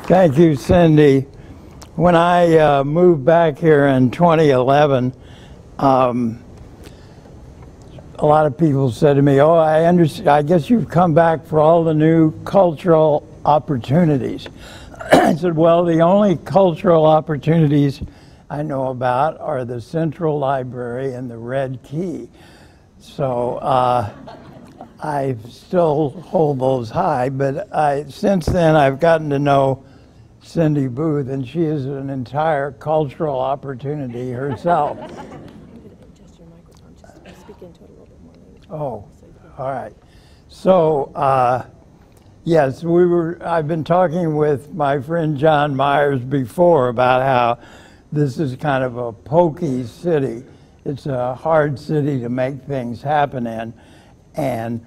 Thank you, Cindy. When I moved back here in 2011, a lot of people said to me, "Oh, I guess you've come back for all the new cultural opportunities." I said, "Well, the only cultural opportunities I know about are the Central Library and the Red Key." So I still hold those high, but since then I've gotten to know Cindy Booth, and she is an entire cultural opportunity herself. I'm going to adjust your microphone, just speak into it a little bit more later. Oh, all right. So, yes, I've been talking with my friend John Myers before about how this is kind of a pokey city. It's a hard city to make things happen in. And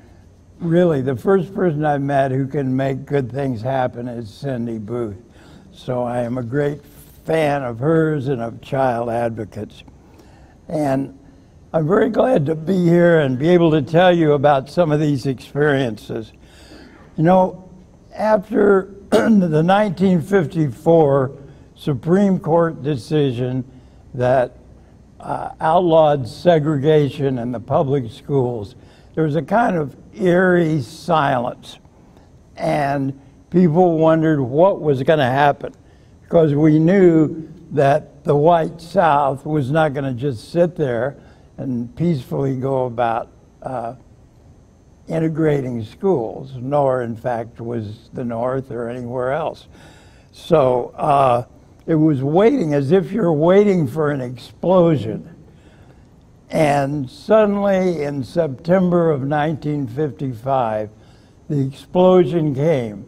really, the first person I've met who can make good things happen is Cindy Booth. So I am a great fan of hers and of child advocates. And I'm very glad to be here and be able to tell you about some of these experiences. You know, after the 1954 Supreme Court decision that outlawed segregation in the public schools, there was a kind of eerie silence. And people wondered what was going to happen, because we knew that the white South was not going to just sit there and peacefully go about integrating schools, nor in fact was the North or anywhere else. So it was waiting, as if you're waiting for an explosion. And suddenly in September of 1955, the explosion came,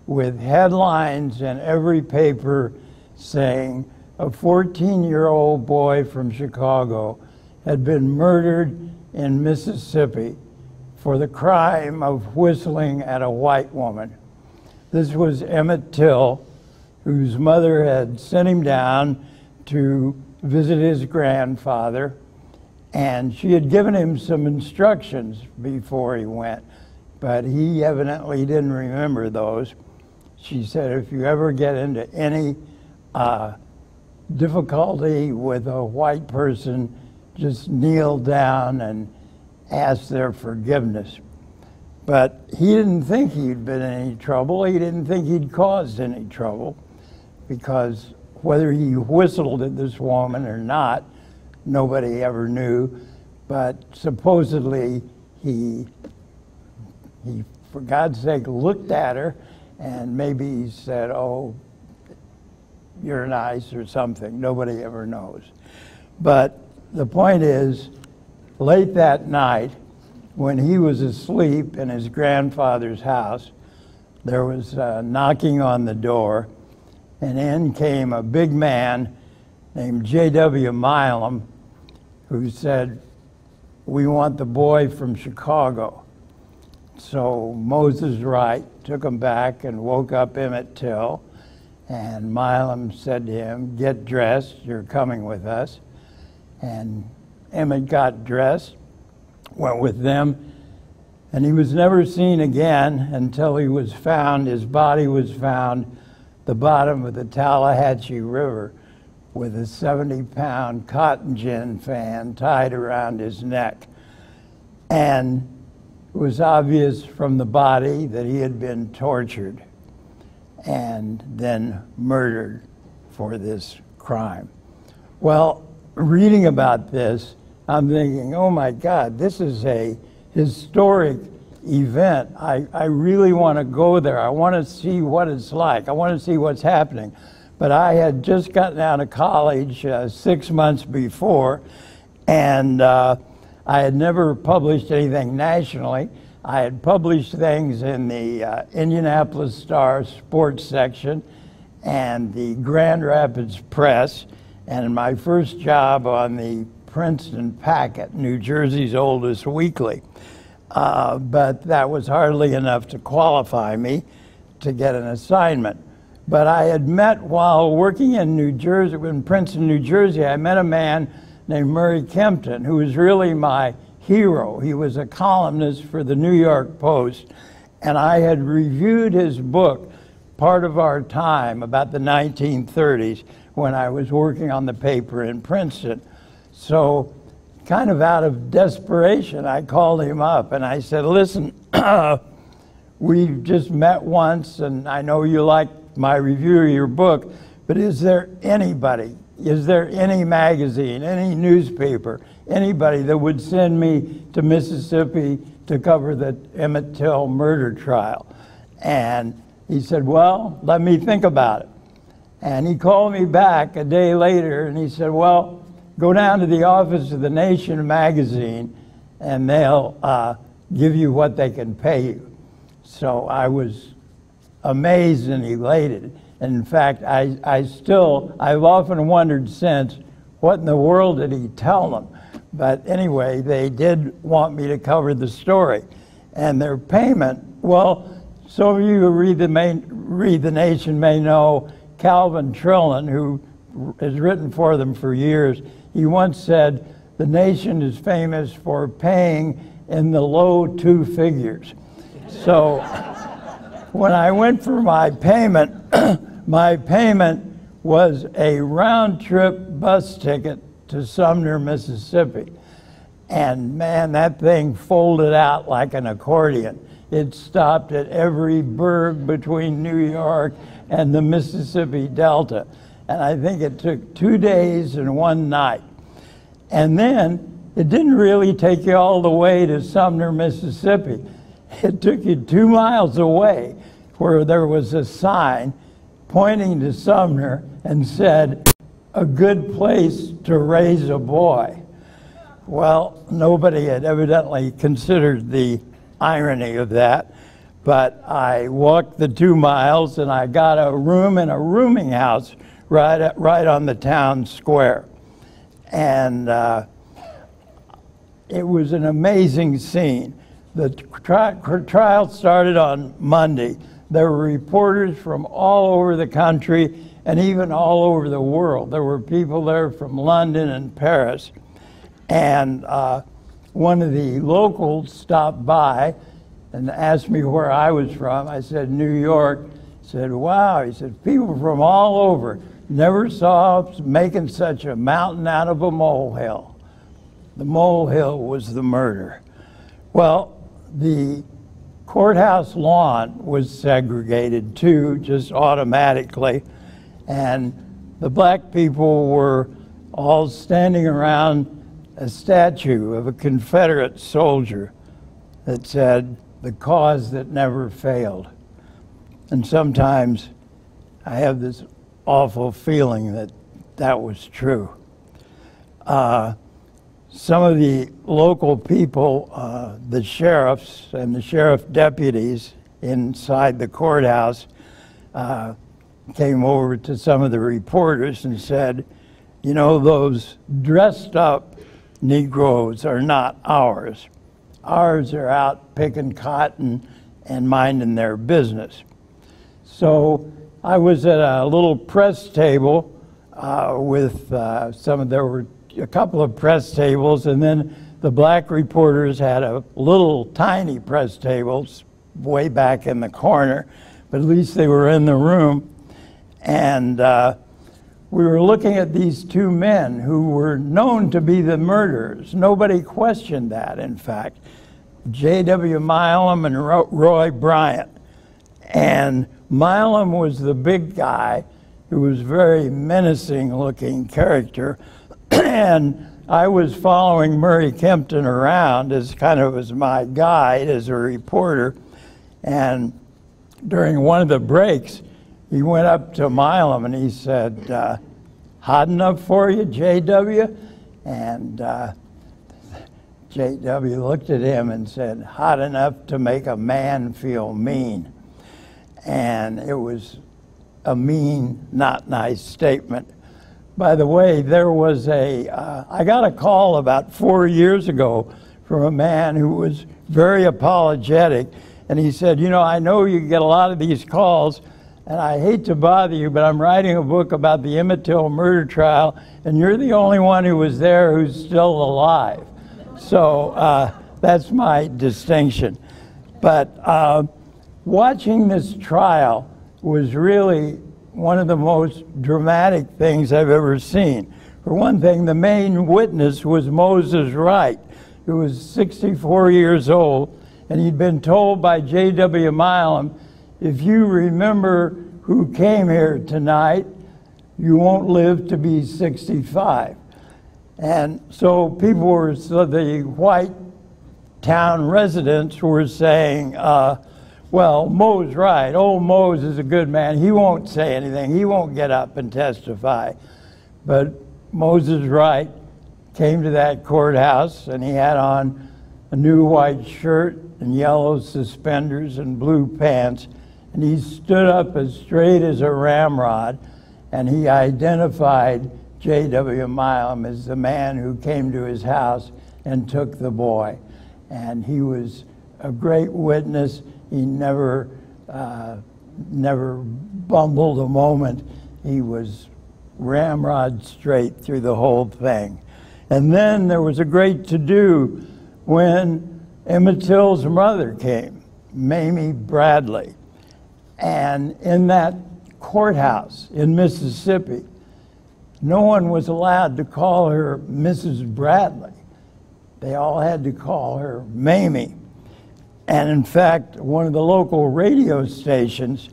with headlines in every paper saying a 14-year-old boy from Chicago had been murdered in Mississippi for the crime of whistling at a white woman. This was Emmett Till, whose mother had sent him down to visit his grandfather, and she had given him some instructions before he went, but he evidently didn't remember those. She said, if you ever get into any difficulty with a white person, just kneel down and ask their forgiveness. But he didn't think he'd been in any trouble. He didn't think he'd caused any trouble, because whether he whistled at this woman or not, nobody ever knew. But supposedly he for God's sake, looked at her, and maybe he said, "Oh, you're nice," or something. Nobody ever knows. But the point is, late that night, when he was asleep in his grandfather's house, there was knocking on the door, and in came a big man named J.W. Milam, who said, "We want the boy from Chicago." So Moses Wright took him back and woke up Emmett Till, and Milam said to him, "Get dressed, you're coming with us." And Emmett got dressed, went with them, and he was never seen again until he was found, his body was found the bottom of the Tallahatchie River with a 70-pound cotton gin fan tied around his neck. And it was obvious from the body that he had been tortured and then murdered for this crime. Well, reading about this, I'm thinking, oh my God, this is a historic event. I really want to go there. I want to see what it's like. I want to see what's happening. But I had just gotten out of college 6 months before, and I had never published anything nationally. I had published things in the Indianapolis Star sports section and the Grand Rapids Press, and my first job on the Princeton Packet, New Jersey's oldest weekly. But that was hardly enough to qualify me to get an assignment. But I had met, while working in New Jersey, in Princeton, New Jersey, I met a man named Murray Kempton, who was really my hero. He was a columnist for the New York Post, and I had reviewed his book, part of our time, about the 1930s, when I was working on the paper in Princeton. So kind of out of desperation, I called him up and I said, listen, we've just met once and I know you like my review of your book, but is there anybody, is there any magazine, any newspaper, anybody that would send me to Mississippi to cover the Emmett Till murder trial? And he said, well, let me think about it. And he called me back a day later and he said, well, go down to the office of the Nation magazine and they'll give you what they can pay you. So I was amazed and elated. And in fact, I've often wondered since, what in the world did he tell them? But anyway, they did want me to cover the story. And their payment, well, some of you who read the Nation may know Calvin Trillin, who has written for them for years. He once said, the Nation is famous for paying in the low two figures. So when I went for my payment, my payment was a round-trip bus ticket to Sumner, Mississippi. And man, that thing folded out like an accordion. It stopped at every burg between New York and the Mississippi Delta. And I think it took 2 days and 1 night. And then it didn't really take you all the way to Sumner, Mississippi. It took you 2 miles away where there was a sign pointing to Sumner and said, a good place to raise a boy. Well, nobody had evidently considered the irony of that, but I walked the 2 miles and I got a room in a rooming house right on the town square. And it was an amazing scene. The trial started on Monday. There were reporters from all over the country and even all over the world. There were people there from London and Paris. And one of the locals stopped by and asked me where I was from. I said, New York. He said, wow. He said, people from all over. Never saw us making such a mountain out of a molehill. The molehill was the murder. Well, the courthouse lawn was segregated too, just automatically. And the black people were all standing around a statue of a Confederate soldier that said, the cause that never failed. And sometimes I have this awful feeling that that was true. Some of the local people, the sheriffs and the sheriff deputies inside the courthouse came over to some of the reporters and said, you know, those dressed up Negroes are not ours. Ours are out picking cotton and minding their business. So I was at a little press table with there were a couple of press tables, and then the black reporters had a little tiny press tables way back in the corner, but at least they were in the room. And we were looking at these 2 men who were known to be the murderers. Nobody questioned that, in fact. J.W. Milam and Roy Bryant. And Milam was the big guy who was a very menacing looking character. And I was following Murray Kempton around as kind of as my guide as a reporter. And during one of the breaks, he went up to Milam and he said, hot enough for you, J.W.? And J.W. looked at him and said, hot enough to make a man feel mean. And it was a mean, not nice statement. By the way, there was I got a call about 4 years ago from a man who was very apologetic. And he said, you know, I know you get a lot of these calls, and I hate to bother you, but I'm writing a book about the Emmett Till murder trial, and you're the only one who was there who's still alive. So that's my distinction. But watching this trial was really one of the most dramatic things I've ever seen. For one thing, the main witness was Moses Wright, who was 64 years old, and he'd been told by J.W. Milam, if you remember who came here tonight, you won't live to be 65. And so the white town residents were saying, well, Mo's right. Old Mose is a good man. He won't say anything. He won't get up and testify. But Moses Wright came to that courthouse, and he had on a new white shirt and yellow suspenders and blue pants, and he stood up as straight as a ramrod, and he identified J.W. Milam as the man who came to his house and took the boy. And he was a great witness. He never bumbled a moment. He was ramrod straight through the whole thing. And then there was a great to-do when Emmett Till's mother came, Mamie Bradley. And in that courthouse in Mississippi, no one was allowed to call her Mrs. Bradley. They all had to call her Mamie. And in fact, one of the local radio stations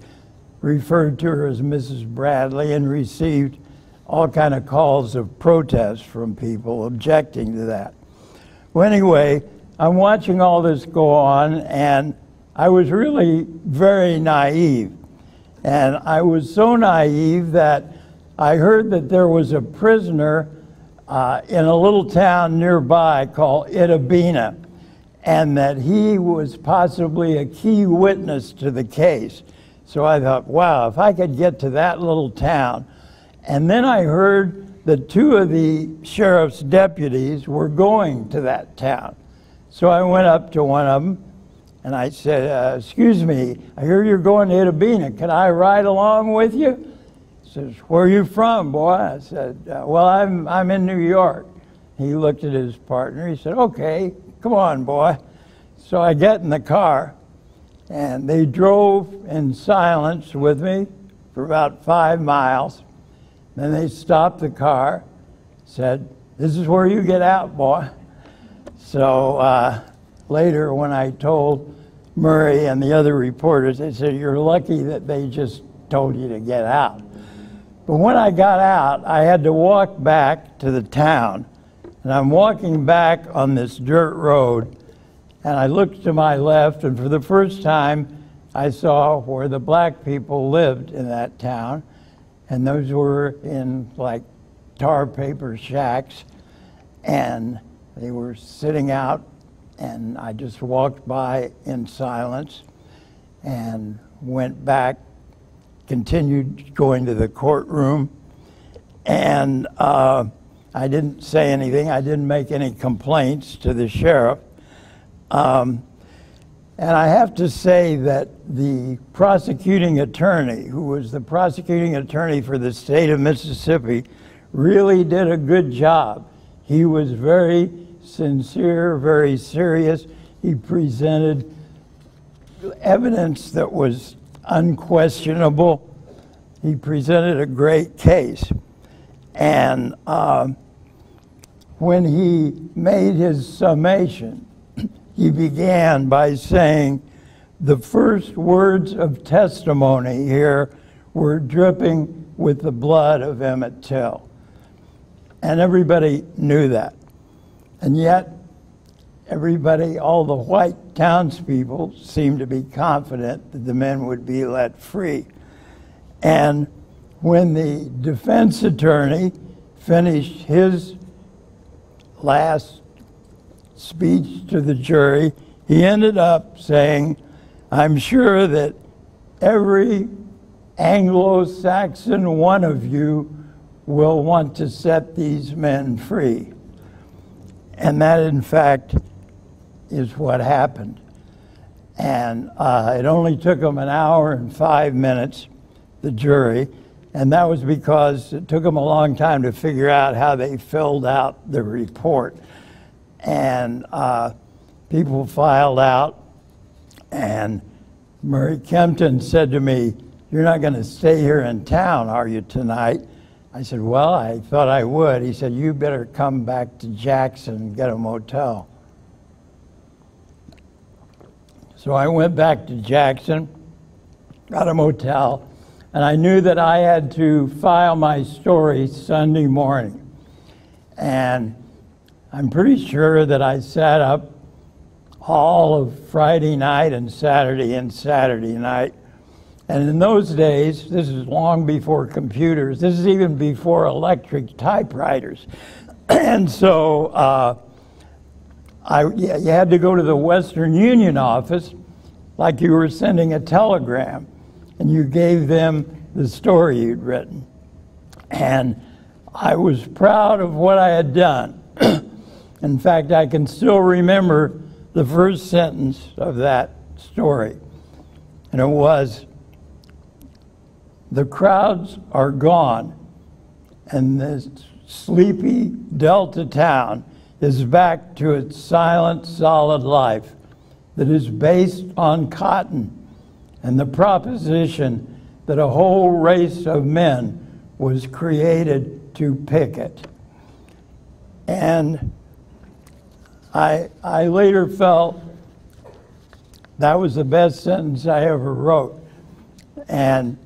referred to her as Mrs. Bradley and received all kind of calls of protest from people objecting to that. Well, anyway, I'm watching all this go on, and I was really very naive. And I was so naive that I heard that there was a prisoner in a little town nearby called Itabena, and that he was possibly a key witness to the case. So I thought, wow, if I could get to that little town. And then I heard that two of the sheriff's deputies were going to that town. So I went up to one of them, and I said, excuse me, I hear you're going to Itabena. Can I ride along with you? He says, where are you from, boy? I said, well, I'm in New York. He looked at his partner. He said, okay, come on, boy. So I get in the car, and they drove in silence with me for about 5 miles. Then they stopped the car, said, this is where you get out, boy. So later, when I told Murray and the other reporters, they said, you're lucky that they just told you to get out. But when I got out, I had to walk back to the town. And I'm walking back on this dirt road, and I looked to my left, and for the first time, I saw where the black people lived in that town. And those were in like tar paper shacks, and they were sitting out, and I just walked by in silence and went back, continued going to the courtroom, and I didn't say anything. I didn't make any complaints to the sheriff. And I have to say that the prosecuting attorney, who was the prosecuting attorney for the state of Mississippi, really did a good job. He was very sincere, very serious. He presented evidence that was unquestionable. He presented a great case. And when he made his summation, he began by saying, the first words of testimony here were dripping with the blood of Emmett Till. And everybody knew that. And yet, everybody, all the white townspeople, seemed to be confident that the men would be let free. And when the defense attorney finished his last speech to the jury, he ended up saying, I'm sure that every Anglo-Saxon one of you will want to set these men free. And that, in fact, is what happened. And it only took them 1 hour and 5 minutes, the jury, and that was because it took them a long time to figure out how they filled out the report. And people filed out, and Murray Kempton said to me, "You're not going to stay here in town, are you, tonight?" I said, "Well, I thought I would." He said, "You better come back to Jackson and get a motel." So I went back to Jackson, got a motel, and I knew that I had to file my story Sunday morning. And I'm pretty sure that I sat up all of Friday night and Saturday night. And in those days, this is long before computers, this is even before electric typewriters. And so you had to go to the Western Union office like you were sending a telegram, and you gave them the story you'd written. And I was proud of what I had done. In fact, I can still remember the first sentence of that story. And it was, "The crowds are gone, and this sleepy Delta town is back to its silent, solid life that is based on cotton and the proposition that a whole race of men was created to pick it." And I later felt that was the best sentence I ever wrote. And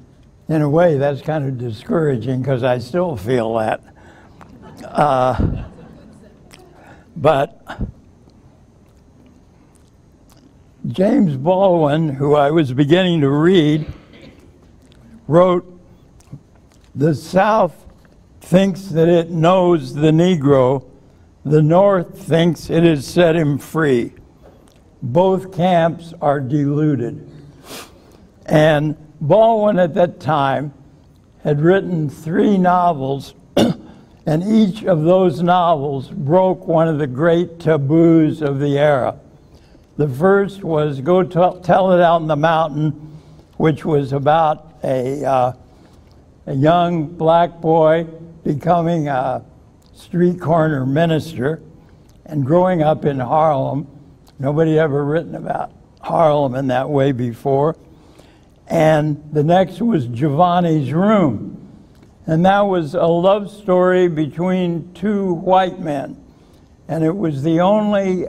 in a way, that's kind of discouraging because I still feel that. But James Baldwin, who I was beginning to read, wrote, "The South thinks that it knows the Negro. The North thinks it has set him free. Both camps are deluded." And Baldwin at that time had written 3 novels, and each of those novels broke one of the great taboos of the era. The first was Go Tell It Out in the Mountain, which was about a young black boy becoming a street corner minister and growing up in Harlem. Nobody had ever written about Harlem in that way before. And the next was Giovanni's Room. And that was a love story between 2 white men. And it was the only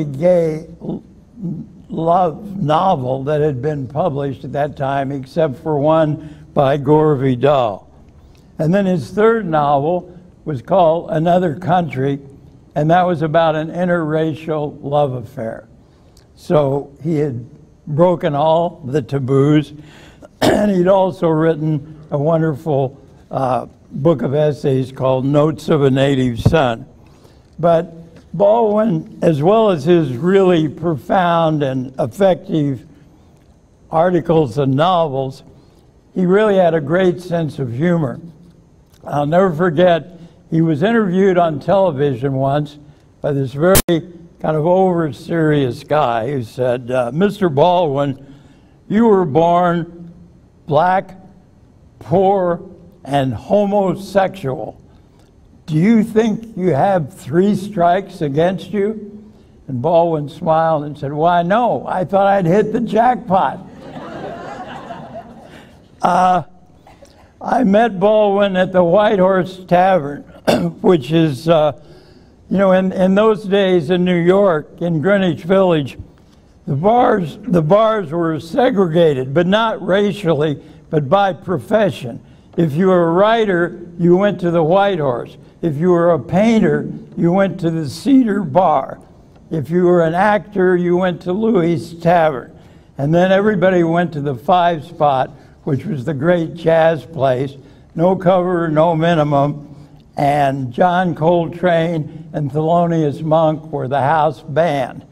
gay love novel that had been published at that time, except for one by Gore Vidal. And then his third novel was called Another Country, and that was about an interracial love affair. So he had broken all the taboos, and he'd also written a wonderful book of essays called Notes of a Native Son. But Baldwin, as well as his really profound and effective articles and novels, he really had a great sense of humor. I'll never forget, he was interviewed on television once by this very kind of over-serious guy who said, "Mr. Baldwin, you were born black, poor, and homosexual. Do you think you have 3 strikes against you?" And Baldwin smiled and said, "Why, no, I thought I'd hit the jackpot." I met Baldwin at the White Horse Tavern, which is, you know, in those days in New York, in Greenwich Village, the bars were segregated, but not racially, but by profession. If you were a writer, you went to the White Horse. If you were a painter, you went to the Cedar Bar. If you were an actor, you went to Louis' Tavern. And then everybody went to the 5 Spot, which was the great jazz place, no cover, no minimum, and John Coltrane and Thelonious Monk were the house band.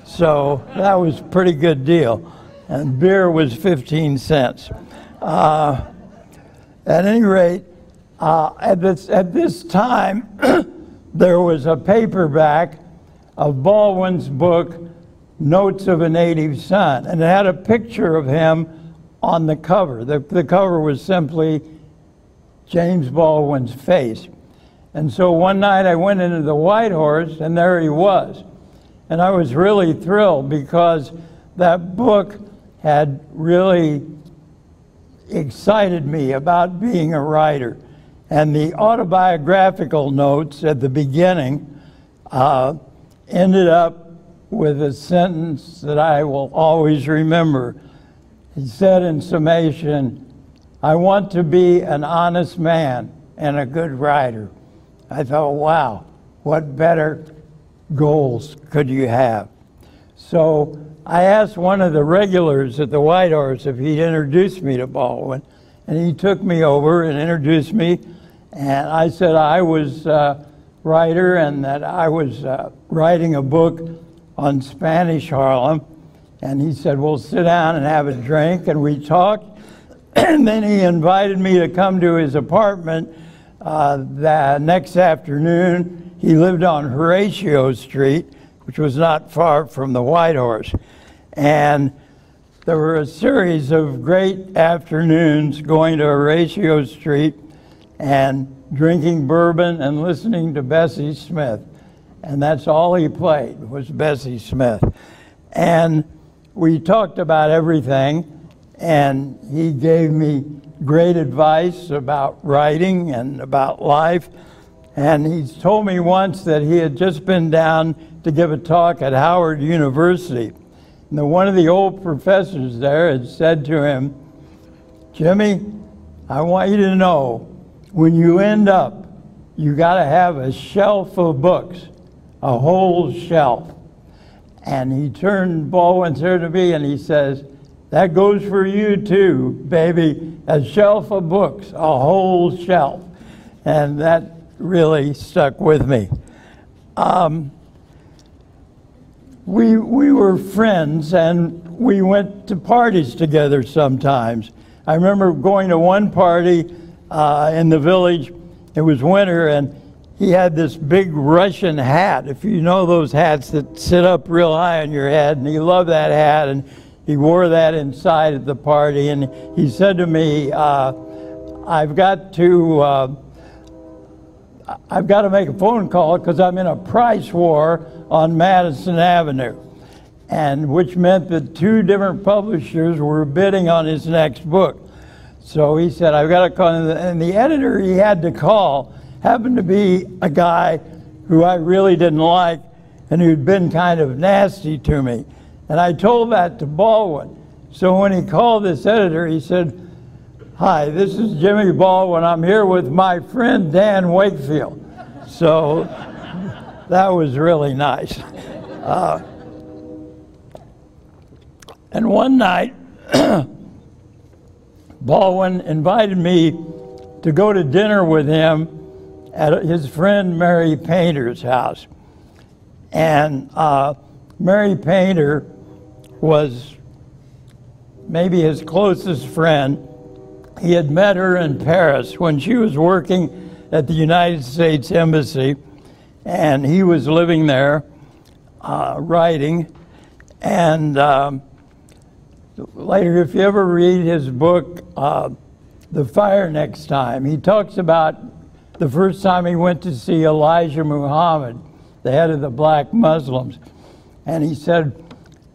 So that was a pretty good deal. And beer was 15 cents. At any rate, at this time, there was a paperback of Baldwin's book, Notes of a Native Son, and it had a picture of him on the cover. The cover was simply James Baldwin's face. And so one night I went into the White Horse, and there he was. And I was really thrilled because that book had really excited me about being a writer. And the autobiographical notes at the beginning ended up with a sentence that I will always remember. He said in summation, "I want to be an honest man and a good writer." I thought, wow, what better goals could you have? So I asked one of the regulars at the White Horse if he'd introduce me to Baldwin, and he took me over and introduced me, and I said I was a writer and that I was writing a book on Spanish Harlem, and he said, well, sit down and have a drink, and we talked, and then he invited me to come to his apartment the next afternoon. He lived on Horatio Street, which was not far from the White Horse. And there were a series of great afternoons going to Horatio Street and drinking bourbon and listening to Bessie Smith. And that's all he played was Bessie Smith. And we talked about everything, and he gave me great advice about writing and about life. And he's told me once that he had just been down to give a talk at Howard University. And one of the old professors there had said to him, "Jimmy, I want you to know, when you end up, you got to have a shelf of books, a whole shelf." And Baldwin turned to me and he says, "That goes for you too, baby, a shelf of books, a whole shelf." And that really stuck with me. We were friends, and we went to parties together sometimes. I remember going to one party in the village. It was winter, and he had this big Russian hat, if you know those hats that sit up real high on your head, and he loved that hat, and he wore that inside at the party. And he said to me, I've got to make a phone call because I'm in a price war on Madison Avenue, and which meant that 2 different publishers were bidding on his next book. So he said, I've got to call, and the editor he had to call happened to be a guy who I really didn't like and who'd been kind of nasty to me. And I told that to Baldwin. So when he called this editor, he said, "Hi, this is Jimmy Baldwin. I'm here with my friend Dan Wakefield." So that was really nice. And one night, Baldwin invited me to go to dinner with him at his friend Mary Painter's house. And Mary Painter was maybe his closest friend. He had met her in Paris when she was working at the United States Embassy, and he was living there writing. And later, if you ever read his book, The Fire Next Time, he talks about the first time he went to see Elijah Muhammad, the head of the black Muslims. And he said,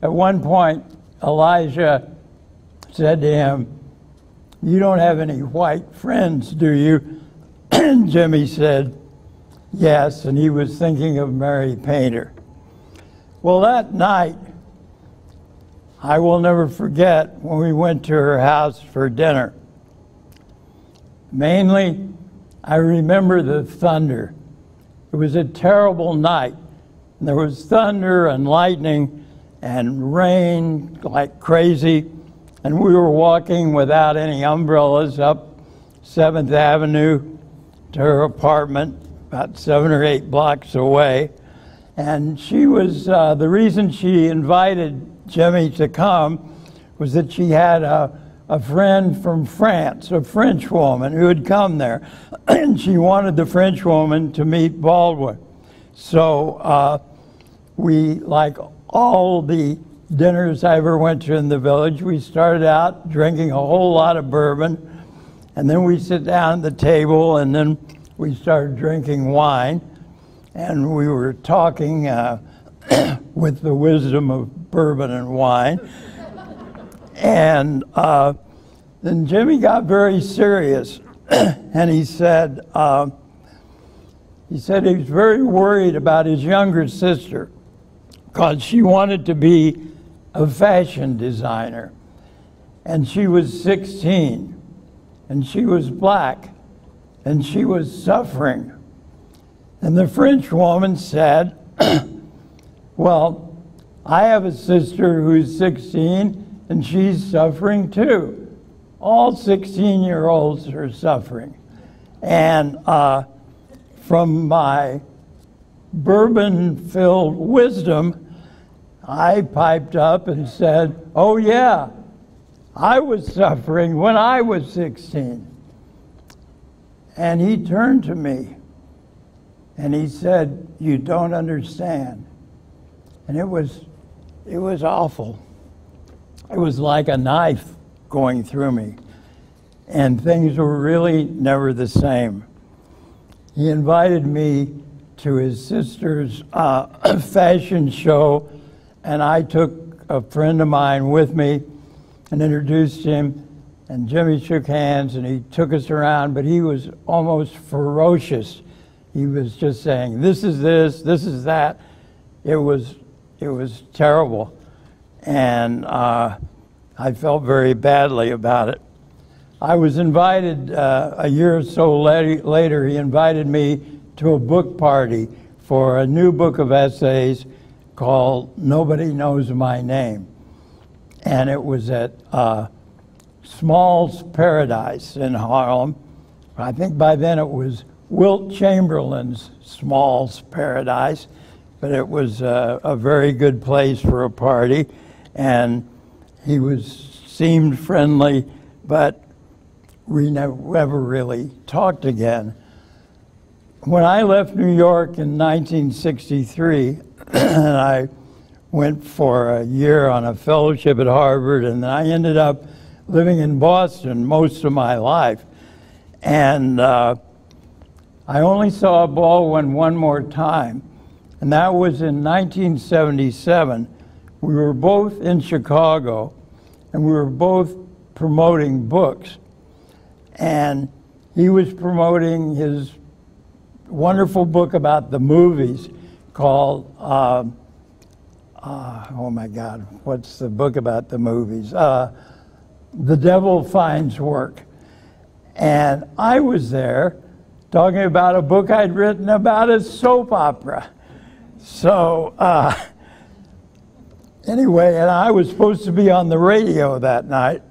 at one point, Elijah said to him, "You don't have any white friends, do you?" And Jimmy said, "Yes," and he was thinking of Mary Painter. Well, that night, I will never forget when we went to her house for dinner. Mainly, I remember the thunder. It was a terrible night. And there was thunder and lightning and rain like crazy. And we were walking without any umbrellas up 7th Avenue to her apartment, about 7 or 8 blocks away. And she was, the reason she invited Jimmy to come was that she had a friend from France, a French woman who had come there. And she wanted the French woman to meet Baldwin. So we, like all the dinners I ever went to in the village, we started out drinking a whole lot of bourbon, and then we sit down at the table, and then we started drinking wine, and we were talking with the wisdom of bourbon and wine. And then Jimmy got very serious, and he said he was very worried about his younger sister because she wanted to be a fashion designer. And she was 16, and she was black, and she was suffering. And the French woman said, well, I have a sister who's 16, and she's suffering too. All 16-year-olds are suffering. And from my bourbon-filled wisdom, I piped up and said, oh yeah, I was suffering when I was 16. And he turned to me and he said, you don't understand. And it was awful. It was like a knife going through me. And things were really never the same. He invited me to his sister's fashion show, and I took a friend of mine with me and introduced him, and Jimmy shook hands and he took us around, but he was almost ferocious. He was just saying, this is this is that. It was terrible. And I felt very badly about it. I was invited a year or so later, he invited me to a book party for a new book of essays called Nobody Knows My Name. And it was at Small's Paradise in Harlem. I think by then it was Wilt Chamberlain's Small's Paradise, but it was a very good place for a party. And he seemed friendly, but we never really talked again. When I left New York in 1963, and I went for a year on a fellowship at Harvard, and then I ended up living in Boston most of my life. And I only saw Baldwin one more time, and that was in 1977. We were both in Chicago, and we were both promoting books. And he was promoting his wonderful book about the movies called, oh my God, what's the book about the movies? The Devil Finds Work. And I was there talking about a book I'd written about a soap opera. So anyway, and I was supposed to be on the radio that night.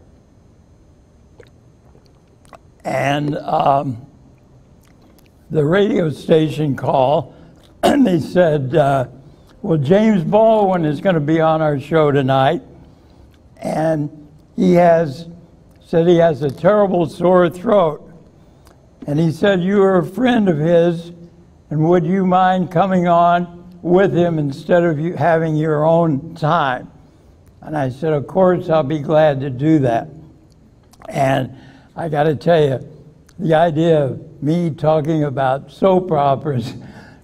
And the radio station called, and they said, well, James Baldwin is going to be on our show tonight, and said he has a terrible sore throat. And he said, you are a friend of his, and would you mind coming on with him instead of you having your own time? And I said, of course, I'll be glad to do that. And I got to tell you, the idea of me talking about soap operas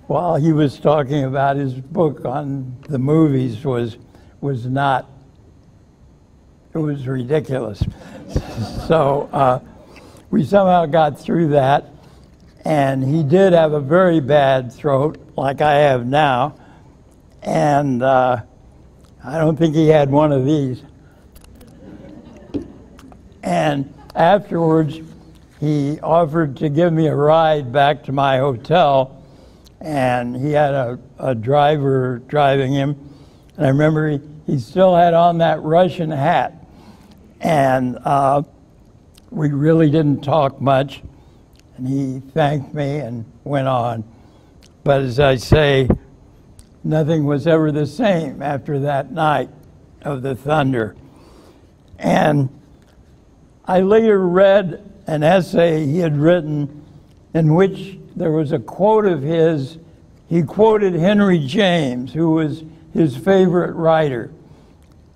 while he was talking about his book on the movies was not, it was ridiculous. So we somehow got through that, and he did have a very bad throat, like I have now, and I don't think he had one of these. And afterwards, he offered to give me a ride back to my hotel, and he had a driver driving him. And I remember he still had on that Russian hat. And we really didn't talk much. And he thanked me and went on. But as I say, nothing was ever the same after that night of the thunder. And I later read an essay he had written in which there was a quote of his. He quoted Henry James, who was his favorite writer,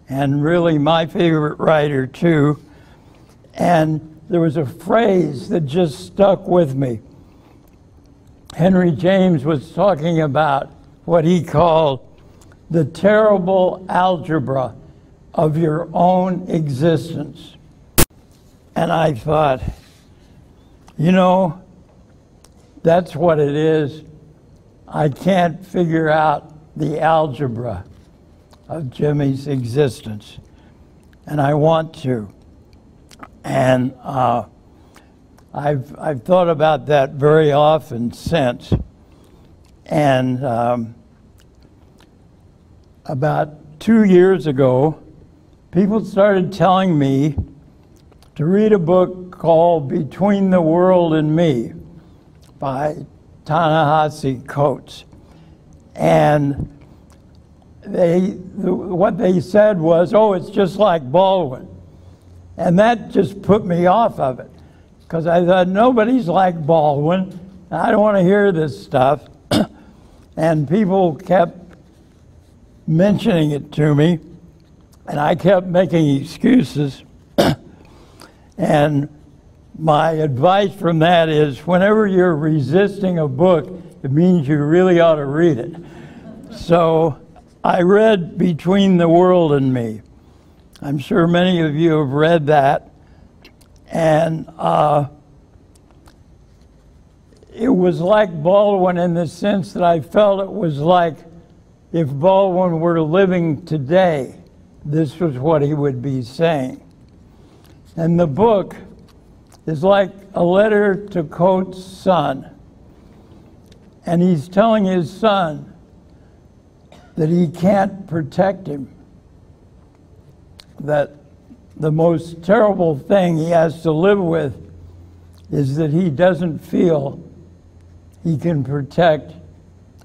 and really my favorite writer too. And there was a phrase that just stuck with me. Henry James was talking about what he called the terrible algebra of your own existence. And I thought, you know, that's what it is. I can't figure out the algebra of Jimmy's existence, and I want to. And I've thought about that very often since. And about 2 years ago, people started telling me to read a book called Between the World and Me by Ta-Nehisi Coates. And what they said was, oh, it's just like Baldwin. And that just put me off of it, because I thought, nobody's like Baldwin. I don't want to hear this stuff. And people kept mentioning it to me, and I kept making excuses. And my advice from that is, whenever you're resisting a book, it means you really ought to read it. So I read Between the World and Me. I'm sure many of you have read that. And it was like Baldwin in the sense that I felt it was like if Baldwin were living today, this was what he would be saying. And the book is like a letter to Coates' son. And he's telling his son that he can't protect him, that the most terrible thing he has to live with is that he doesn't feel he can protect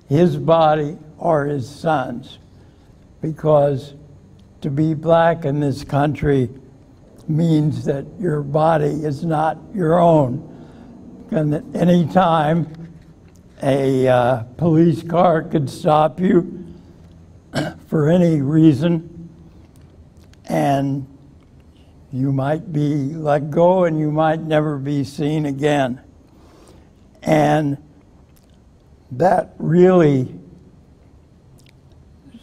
his body or his son's, because to be black in this country means that your body is not your own. And at any time, a police car could stop you for any reason, and you might be let go and you might never be seen again. And that really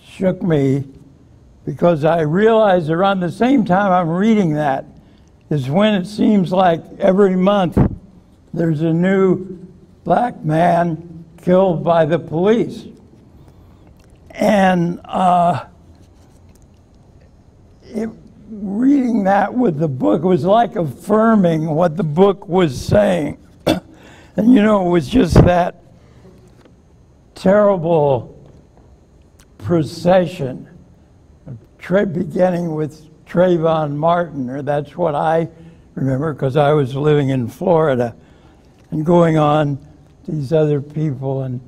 shook me, because I realized around the same time I'm reading that is when it seems like every month there's a new black man killed by the police. And reading that with the book was like affirming what the book was saying. And you know, it was just that terrible procession, beginning with Trayvon Martin, or that's what I remember, because I was living in Florida, and going on these other people, and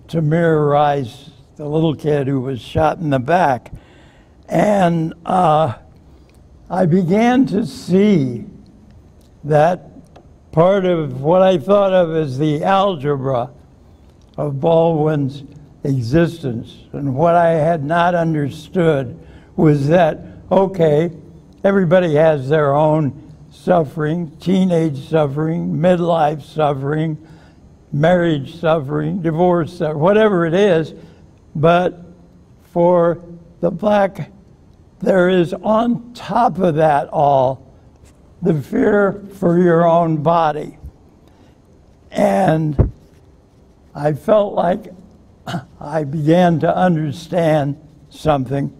Tamir Rice, the little kid who was shot in the back. And I began to see that part of what I thought of as the algebra of Baldwin's existence. And what I had not understood was that, okay, everybody has their own suffering, teenage suffering, midlife suffering, marriage suffering, divorce suffering, whatever it is. But for the black, there is on top of that all the fear for your own body. And I felt like I began to understand something.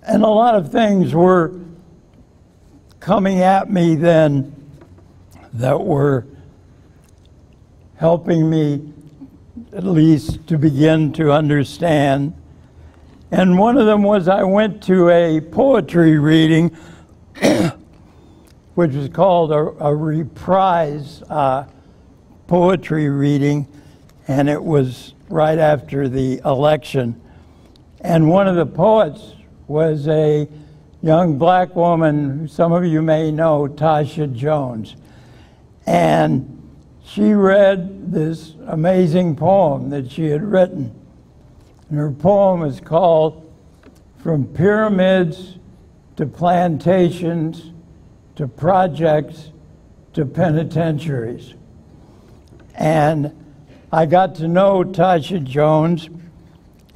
And a lot of things were coming at me then that were helping me at least to begin to understand. And one of them was I went to a poetry reading which was called a reprise poetry reading, and it was right after the election. And one of the poets was a young black woman who some of you may know, Tasha Jones. And she read this amazing poem that she had written. And her poem is called From Pyramids to Plantations to Projects to Penitentiaries. And I got to know Tasha Jones,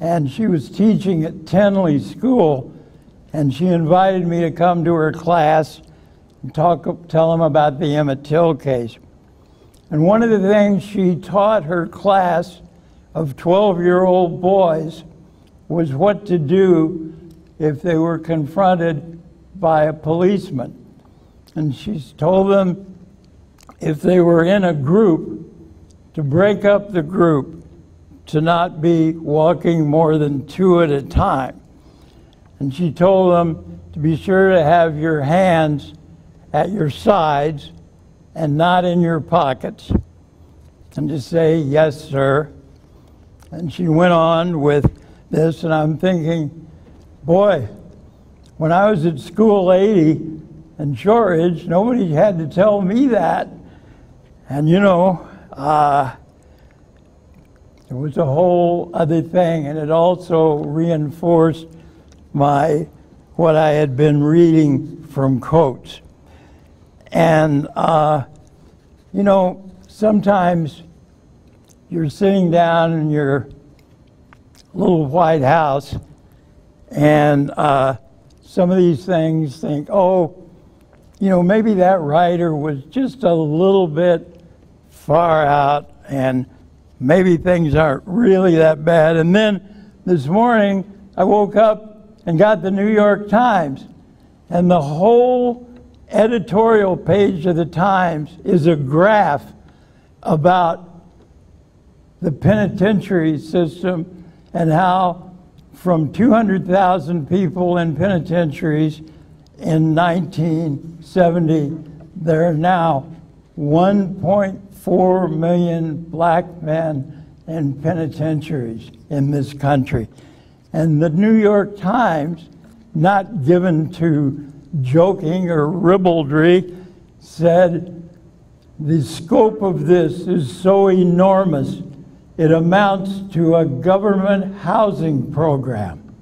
and she was teaching at Tenley School, and she invited me to come to her class and tell them about the Emmett Till case. And one of the things she taught her class of 12-year-old boys was what to do if they were confronted by a policeman. And she told them if they were in a group, to break up the group, to not be walking more than 2 at a time. And she told them to be sure to have your hands at your sides and not in your pockets, and to say, "Yes, sir." And she went on with this, and I'm thinking, boy, when I was at School 80 in Shortridge, nobody had to tell me that. And you know, it was a whole other thing, and it also reinforced what I had been reading from Coates. And you know, sometimes you're sitting down in your little White House, and some of these things think, oh, you know, maybe that writer was just a little bit far out, and maybe things aren't really that bad. And then this morning, I woke up and got the New York Times, and the whole editorial page of the Times is a graph about the penitentiary system and how from 200,000 people in penitentiaries in 1970, there are now 1.4 million black men in penitentiaries in this country. And the New York Times, not given to joking or ribaldry, said the scope of this is so enormous it amounts to a government housing program.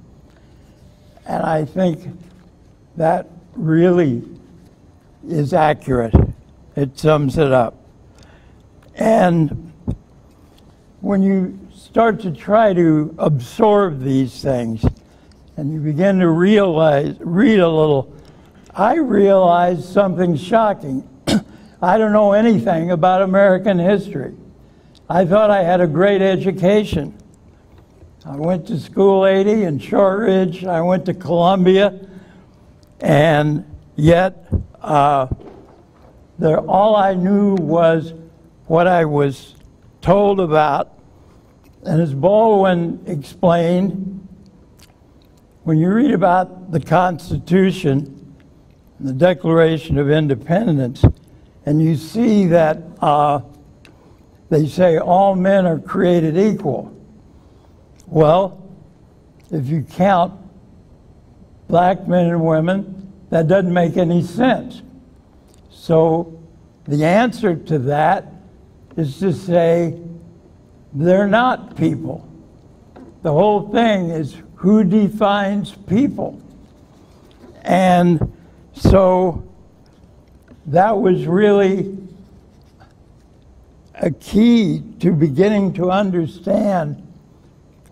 And I think that really is accurate. It sums it up. And when you start to try to absorb these things and you begin to read a little, I realized something shocking. I don't know anything about American history. I thought I had a great education. I went to School 80 in Shortridge. I went to Columbia, and yet all I knew was what I was told about. And as Baldwin explained, when you read about the Constitution, the Declaration of Independence, and you see that they say all men are created equal. Well, if you count black men and women, that doesn't make any sense. So the answer to that is to say they're not people. The whole thing is who defines people. And so that was really a key to beginning to understand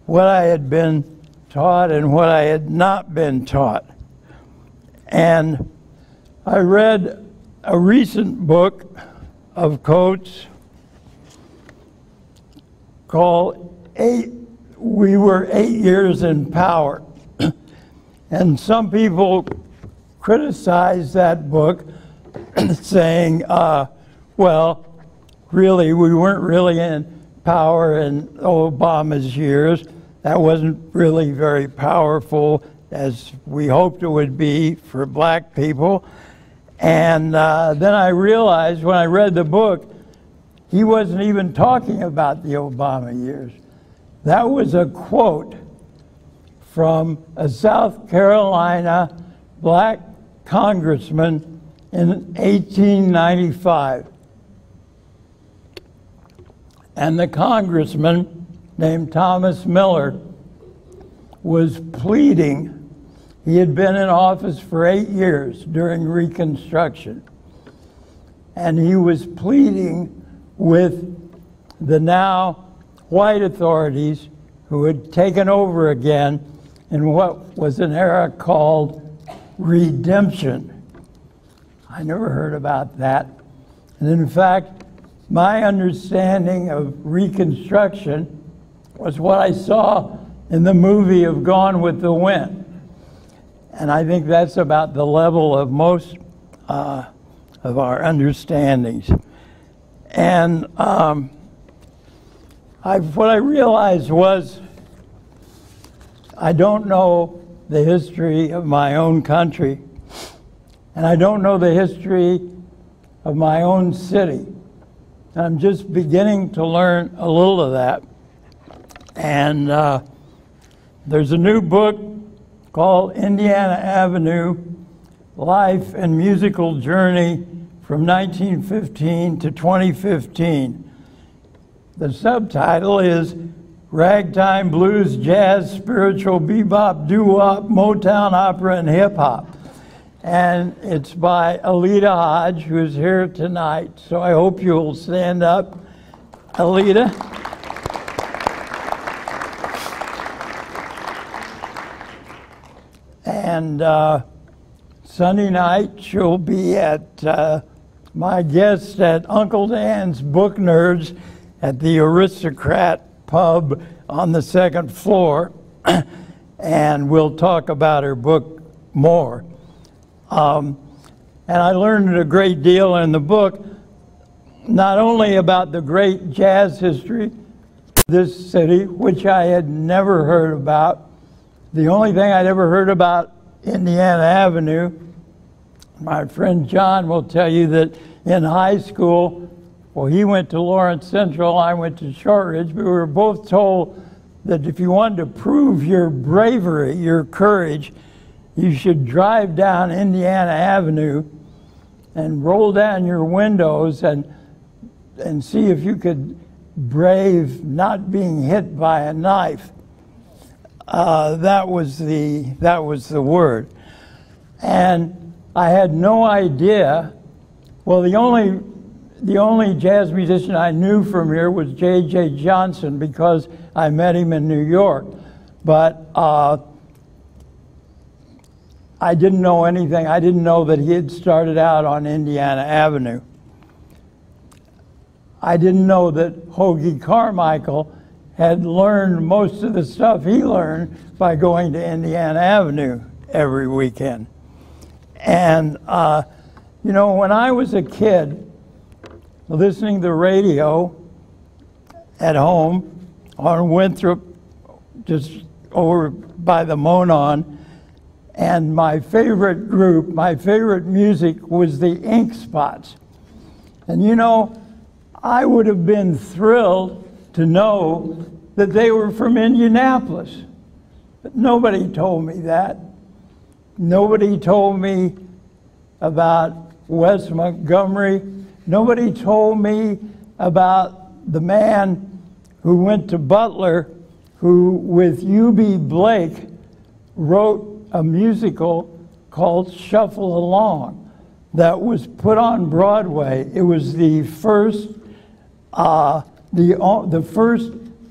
what I had been taught and what I had not been taught. And I read a recent book of Coates called We Were 8 Years in Power. And some people criticized that book saying, well, really, we weren't really in power in Obama's years. That wasn't really very powerful as we hoped it would be for black people. And then I realized when I read the book, he wasn't even talking about the Obama years. That was a quote from a South Carolina black congressman in 1895. And the congressman, named Thomas Miller, was pleading. He had been in office for 8 years during Reconstruction. And he was pleading with the now white authorities who had taken over again in what was an era called redemption. I never heard about that. And in fact, my understanding of Reconstruction was what I saw in the movie of Gone with the Wind. And I think that's about the level of most of our understandings. And what I realized was I don't know the history of my own country, and I don't know the history of my own city. And I'm just beginning to learn a little of that. And there's a new book called Indiana Avenue, Life and Musical Journey from 1915 to 2015. The subtitle is Ragtime, Blues, Jazz, Spiritual, Bebop, Doo-Wop, Motown, Opera, and Hip Hop. And it's by Alida Hodge, who's here tonight. So I hope you'll stand up. Alida. And Sunday night, she'll be at my guest at Uncle Dan's Book Nerds at the Aristocrat Pub on the second floor. And we'll talk about her book more. And I learned a great deal in the book, not only about the great jazz history of this city, which I had never heard about. The only thing I'd ever heard about Indiana Avenue, my friend John will tell you that in high school, well, he went to Lawrence Central, I went to Shortridge, but we were both told that if you wanted to prove your bravery, your courage, you should drive down Indiana Avenue and roll down your windows and see if you could brave not being hit by a knife. That was the word. And I had no idea. Well, the only jazz musician I knew from here was J.J. Johnson because I met him in New York. But I didn't know anything. I didn't know that he had started out on Indiana Avenue. I didn't know that Hoagie Carmichael had learned most of the stuff he learned by going to Indiana Avenue every weekend. And, you know, when I was a kid, listening to the radio at home on Winthrop, just over by the Monon, and my favorite group, my favorite music was the Ink Spots. And you know, I would have been thrilled to know that they were from Indianapolis. But nobody told me that. Nobody told me about Wes Montgomery. Nobody told me about the man who went to Butler, who with U.B. Blake wrote a musical called Shuffle Along that was put on Broadway. It was the first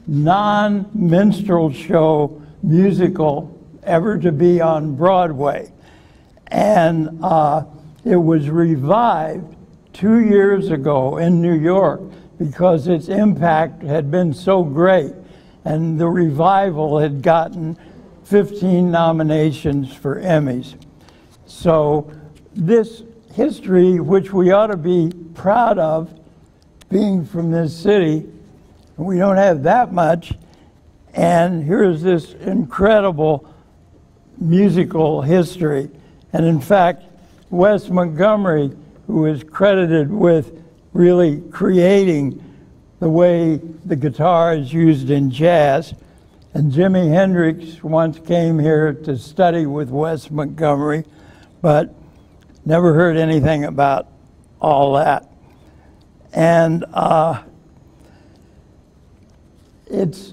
non-minstrel show musical ever to be on Broadway. And it was revived 2 years ago in New York because its impact had been so great. And the revival had gotten 15 nominations for Emmys. So this history, which we ought to be proud of, being from this city, we don't have that much, and here's this incredible musical history. And in fact, Wes Montgomery, who is credited with really creating the way the guitar is used in jazz, and Jimi Hendrix once came here to study with Wes Montgomery, but never heard anything about all that. And it's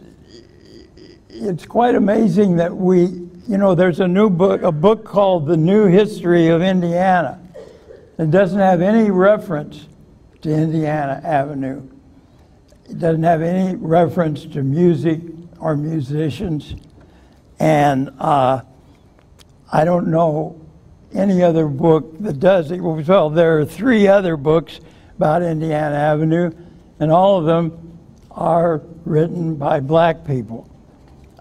quite amazing that there's a new book, a book called The New History of Indiana. It doesn't have any reference to Indiana Avenue. It doesn't have any reference to music or musicians. And I don't know any other book that does it. Well, there are 3 other books about Indiana Avenue, and all of them are written by black people.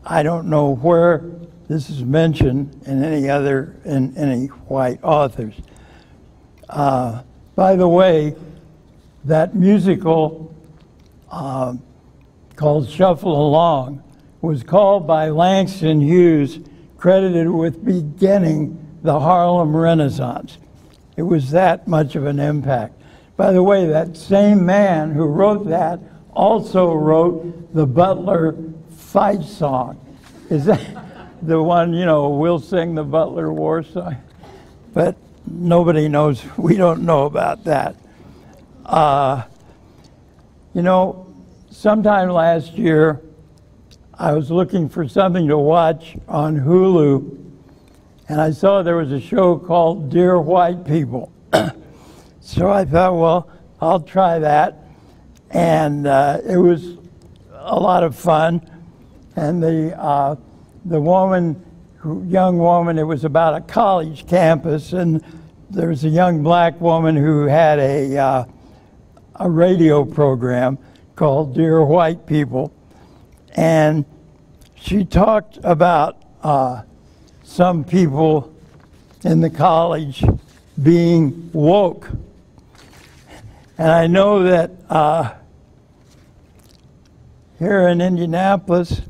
I don't know where this is mentioned in any white authors. By the way, that musical called Shuffle Along was called by Langston Hughes, credited with beginning the Harlem Renaissance. It was that much of an impact. By the way, that same man who wrote that also wrote the Butler fight song. Is that the one, you know, we'll sing the Butler war song? But nobody knows, we don't know about that. You know, sometime last year, I was looking for something to watch on Hulu, and I saw there was a show called Dear White People. So I thought, well, I'll try that. And it was a lot of fun. And the young woman, it was about a college campus, and there was a young black woman who had a radio program called Dear White People. And she talked about some people in the college being woke. And I know that here in Indianapolis,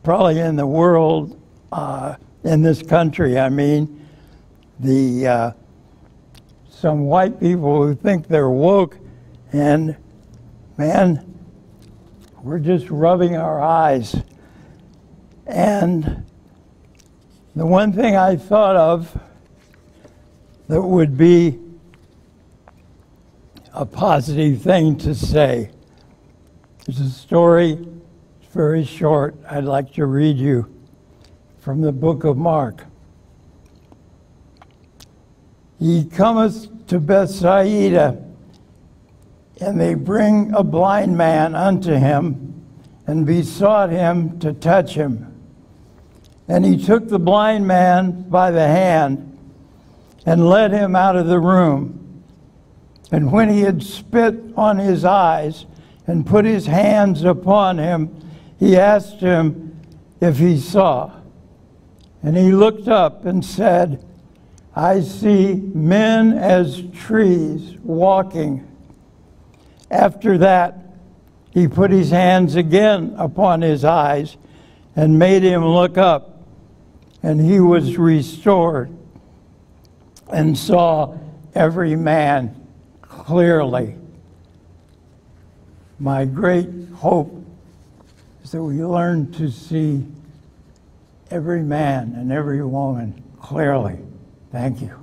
probably in the world, in this country, I mean, some white people who think they're woke, and man, we're just rubbing our eyes. And the one thing I thought of that would be a positive thing to say is a story, it's very short, I'd like to read you from the book of Mark. He cometh to Bethsaida, and they bring a blind man unto him, and besought him to touch him. And he took the blind man by the hand, and led him out of the room. And when he had spit on his eyes, and put his hands upon him, he asked him if he saw. And he looked up and said, I see men as trees walking. After that, he put his hands again upon his eyes and made him look up, and he was restored and saw every man clearly. My great hope is that we learn to see every man and every woman clearly. Thank you.